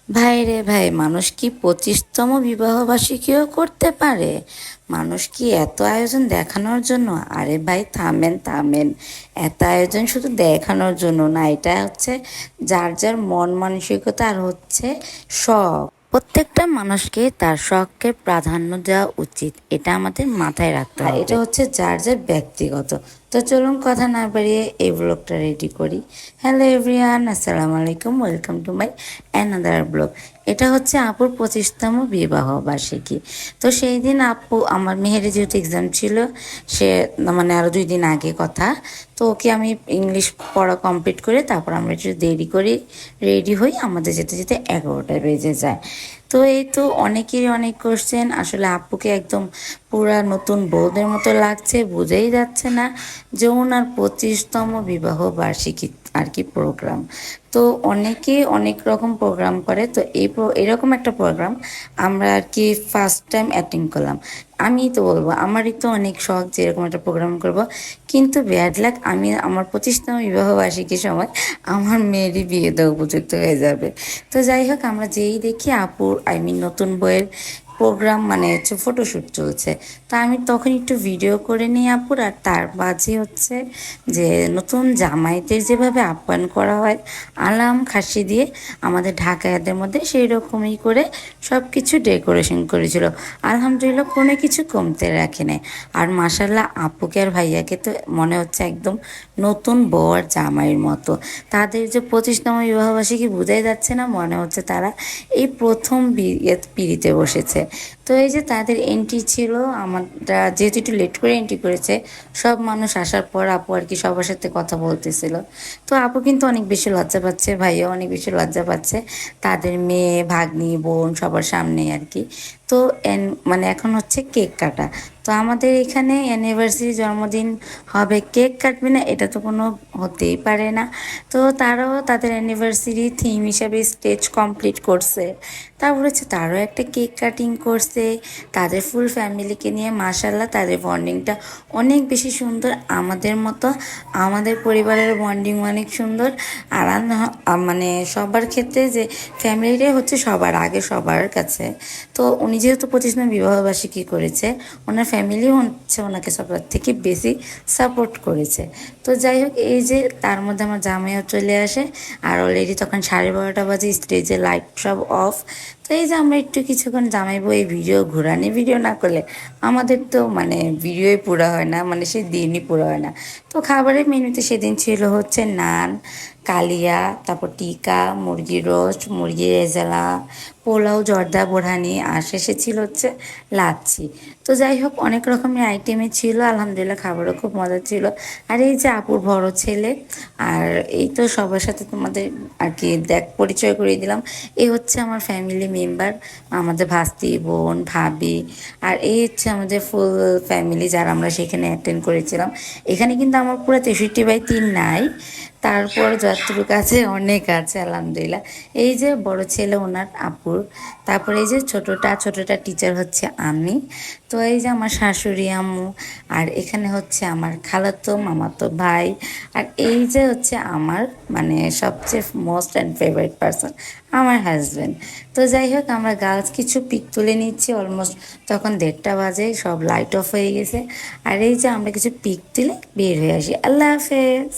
ভাই রে ভাই, মানুষ কি 25তম বিবাহবার্ষিকীও করতে পারে? মানুষ কি এত আয়োজন দেখানোর জন্য? আরে ভাই থামেন থামেন, এত আয়োজন শুধু দেখানোর জন্য না, এটা হচ্ছে যার যার মন মানসিকতা আর হচ্ছে শখ। প্রত্যেকটা মানুষকে তার শখকে প্রাধান্য দেওয়া উচিত, এটা আমাদের মাথায় রাখতে হবে। এটা হচ্ছে যার যার ব্যক্তিগত। তো চলুন কথা না বাড়িয়ে এই ব্লগটা রেডি করি। হ্যালো এভরিওয়ান, আসসালামু আলাইকুম, welcome to my another blog. এটা হচ্ছে আপুর 25তম বিবাহ বার্ষিকী। তো সেই দিন আপু, আমার মেহেরে যেহেতু এক্সাম ছিল, সে মানে আরও 2 দিন আগে কথা, তো ওকে আমি ইংলিশ পড়া কমপ্লিট করে তারপর আমরা একটু দেরি করি, রেডি হই, আমাদের যেতে যেতে 11টা বেজে যায়। তো এই তো অনেকেরই অনেক কোশ্চেন, আসলে আপুকে একদম পুরা নতুন বউদের মতো লাগছে, বোঝাই যাচ্ছে না যে ওনার 25তম বিবাহ বার্ষিকী আর কি প্রোগ্রাম। তো অনেকে অনেক রকম প্রোগ্রাম করে, তো এরকম একটা প্রোগ্রাম আমরা আর কি ফার্স্ট টাইম অ্যাটেন্ড করলাম। আমি তো বলবো আমারই তো অনেক শখ যে এরকম একটা প্রোগ্রাম করব, কিন্তু ব্যাড লাক, আমি আমার 25তম বিবাহ বার্ষিকীর সময় আমার মেয়েরই বিয়ে দেওয়া উপযুক্ত হয়ে যাবে। তো যাই হোক, আমরা যেই দেখি আপুর নতুন বইয়ের প্রোগ্রাম মানে হচ্ছে ফটোশ্যুট চলছে, তা আমি তখন একটু ভিডিও করে নিই আপুর। আর তার মাঝে হচ্ছে যে নতুন জামাইদের যেভাবে আপ্যায়ন করা হয় আলাম খাসি দিয়ে আমাদের ঢাকাইয়াদের মধ্যে, সেই রকমই করে সব কিছু ডেকোরেশন করেছিল। আলহামদুলিল্লাহ, কোনো কিছু কমতে রাখে নাই। আর মাসাল্লাহ আপুকে আর ভাইয়াকে তো মনে হচ্ছে একদম নতুন বউ আর জামাইয়ের মতো। তাদের যে 25তম বিবাহবার্ষিকী বোঝাই যাচ্ছে না, মনে হচ্ছে তারা এই প্রথম পিড়িতে বসেছে। তো এই যে তাদের এন্ট্রি ছিল, আমরা যেহেতু একটু লেট করে এন্ট্রি করেছে, সব মানুষ আসার পর আপু আর কি সবার সাথে কথা বলতেছিল। তো আপু কিন্তু অনেক বেশি লজ্জা পাচ্ছে, ভাইয়া অনেক বেশি লজ্জা পাচ্ছে, তাদের মেয়ে ভাগ্নি বোন সবার সামনে আর কি। তো মানে এখন হচ্ছে কেক কাটা। তো আমাদের এখানে অ্যানিভার্সারি জন্মদিন হবে, কেক কাটবে না এটা তো কোনো হতেই পারে না। তো তারাও তাদের অ্যানিভার্সারি থিম হিসাবে স্টেজ কমপ্লিট করছে, তারপর হচ্ছে তারও একটা কেক কাটিং করছে তাদের ফুল ফ্যামিলিকে নিয়ে। মাশাল্লাহ, তাদের বন্ডিংটা অনেক বেশি সুন্দর, আমাদের মতো। আমাদের পরিবারের বন্ডিং অনেক সুন্দর। আর মানে সবার ক্ষেত্রে যে ফ্যামিলিটাই হচ্ছে সবার আগে সবার কাছে। তো উনি যেহেতু 25তম বিবাহবার্ষিকী করেছে, ওনার ফ্যামিলি হচ্ছে ওনাকে সবার থেকে বেশি সাপোর্ট করেছে। তো যাই হোক, এই যে তার মধ্যে আমার জামাইও চলে আসে, আর অলরেডি তখন 12:30 বাজে, স্টেজে লাইট সব অফ। তো এই যে আমরা একটু কিছুক্ষণ জামাইবো, এই ভিডিও ঘুরানি ভিডিও না করলে আমাদের তো মানে ভিডিওই পুরো হয় না, মানে সেই দিনই পুরো হয় না। তো খাবারের মেনুতে সেদিন ছিল হচ্ছে নান, কালিয়া, তারপর টিকা, মুরগির রোস্ট, মুরগির রেজালা, পোলাও, জর্দা বোরহানি, আর শেষে ছিল হচ্ছে লাচ্ছি। তো যাই হোক, অনেক রকমের আইটেমই ছিল, আলহামদুলিল্লাহ খাবারও খুব মজা ছিল। আর এই যে আপুর বড় ছেলে, আর এই তো সবার সাথে তোমাদের আর কি পরিচয় করিয়ে দিলাম। এই হচ্ছে আমার ফ্যামিলি মেম্বার, আমাদের ভাস্তি বোন ভাবি। আর এই হচ্ছে আমাদের ফুল ফ্যামিলি যারা আমরা সেখানে অ্যাটেন্ড করেছিলাম। এখানে কিন্তু আমার পুরো 63/3 নাই, তারপর যতটুকু আছে অনেক আছে আলহামদুলিল্লাহ। এই যে বড় ছেলে ওনার আপুর, তারপরে এই যে ছোটটা টিচার হচ্ছে আমি। তো এই যে আমার শাশুড়ি আম্মু, আর এখানে হচ্ছে আমার খালাতো মামাতো ভাই, আর এই যে হচ্ছে আমার মানে সবচেয়ে মোস্ট অ্যান্ড ফেভারিট পারসন, আমার হাজব্যান্ড। তো যাই হোক, আমরা গার্লস কিছু পিক তুলে নিচ্ছি, অলমোস্ট তখন 1:30 বাজে, সব লাইট অফ হয়ে গেছে। আর এই যে আমরা কিছু পিক তুলে বের হয়ে আসি। আল্লাহ হাফেজ।